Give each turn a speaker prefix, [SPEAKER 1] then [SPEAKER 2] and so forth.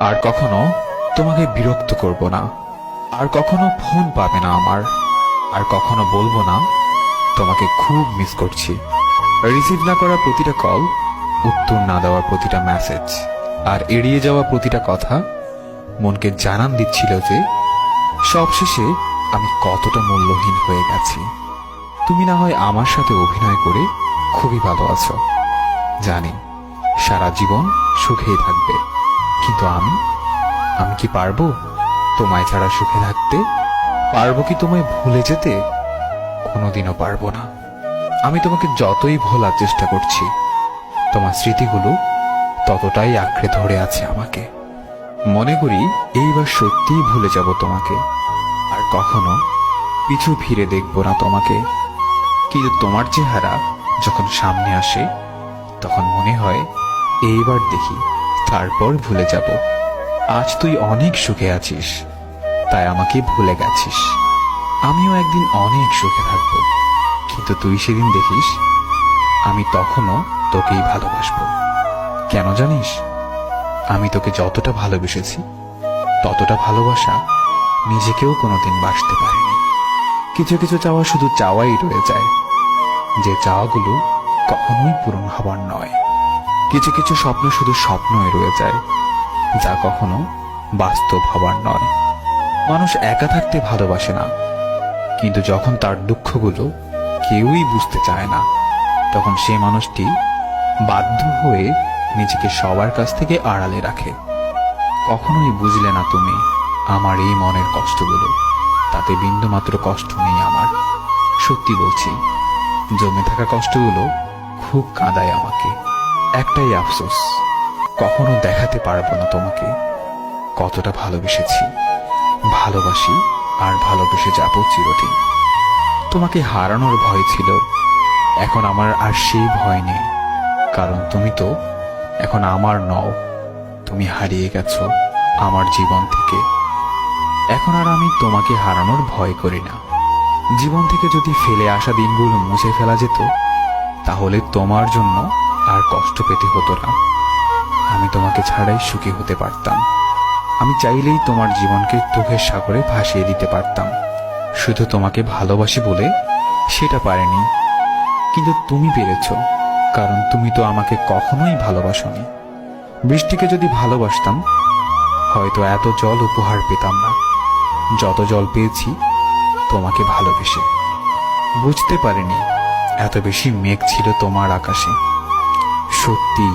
[SPEAKER 1] আর কখনো তোমাকে বিরক্ত করব না। আর কখনো ফোন পাবে না আমার। আর কখনো বলবো না তোমাকে খুব মিস করছি। রিসিভ না করা প্রতিটা কল, উত্তর না দেওয়ার প্রতিটা মেসেজ, আর এড়িয়ে যাওয়া প্রতিটা কথা মনকে জানান দিচ্ছিল যে সবশেষে আমি কতটা মূল্যহীন হয়ে গেছি। তুমি না হয় আমার সাথে অভিনয় করে খুবই ভালো আছো, জানি সারা জীবন সুখেই থাকবে, কিন্তু আমি আমি কি পারবো তোমায় ছাড়া সুখে থাকতে? পারবো কি তোমায় ভুলে যেতে? কোনোদিনও পারবো না। আমি তোমাকে যতই ভোলার চেষ্টা করছি, তোমার স্মৃতিগুলো ততটাই আঁকড়ে ধরে আছে আমাকে। মনে করি এইবার সত্যিই ভুলে যাব তোমাকে, আর কখনো পিছু ফিরে দেখব না তোমাকে। কিন্তু তোমার চেহারা যখন সামনে আসে, তখন মনে হয় এইবার দেখি, তারপর ভুলে যাব। আজ তুই অনেক সুখে আছিস, তাই আমাকে ভুলে গেছিস। আমিও একদিন অনেক সুখে থাকবো, কিন্তু তুই সেদিন দেখিস আমি তখনও তোকেই ভালোবাসবো। কেন জানিস? আমি তোকে যতটা ভালোবেসেছি, ততটা ভালোবাসা নিজেকেও কোনোদিন বাসতে পারিনি। কিছু কিছু চাওয়া শুধু চাওয়াই রয়ে যায়, যে চাওয়াগুলো কখনোই পূরণ হবার নয়। কিছু কিছু স্বপ্ন শুধু স্বপ্নই রয়ে যায়, যা কখনো বাস্তব হবার নয়। মানুষ একা থাকতে ভালোবাসে না, কিন্তু যখন তার দুঃখগুলো কেউই বুঝতে চায় না, তখন সে মানুষটি বাধ্য হয়ে নিজেকে সবার কাছ থেকে আড়ালে রাখে। কখনোই বুঝলে না তুমি আমার এই মনের কষ্টগুলো, তাতে বিন্দুমাত্র কষ্ট নেই আমার। সত্যি বলছি, জমে থাকা কষ্টগুলো খুব কাঁদায় আমাকে। একটাই আফসোস, কখনো দেখাতে পারবো না তোমাকে কতটা ভালোবেসেছি, ভালোবাসি, আর ভালোবেসে যাবো চিরদিন। তোমাকে হারানোর ভয় ছিল, এখন আমার আর সেই ভয় নেই, কারণ তুমি তো এখন আমার নও। তুমি হারিয়ে গেছো আমার জীবন থেকে। এখন আর আমি তোমাকে হারানোর ভয় করি না। জীবন থেকে যদি ফেলে আসা দিনগুলো মুছে ফেলা যেত, তাহলে তোমার জন্য আর কষ্ট পেতে হতো না। আমি তোমাকে ছাড়াই সুখী হতে পারতাম। আমি চাইলেই তোমার জীবনকে দুঃখের সাগরে ভাসিয়ে দিতে পারতাম। শুধু তোমাকে ভালোবাসি বলে সেটা পারেনি, কিন্তু তুমি পেরেছ, কারণ তুমি তো আমাকে কখনোই ভালোবাসোনি। বৃষ্টিকে যদি ভালোবাসতাম, হয়তো এত জল উপহার পেতাম না যত জল পেয়েছি তোমাকে ভালোবেসে। বুঝতে পারিনি এত বেশি মেঘ ছিল তোমার আকাশে। সত্যি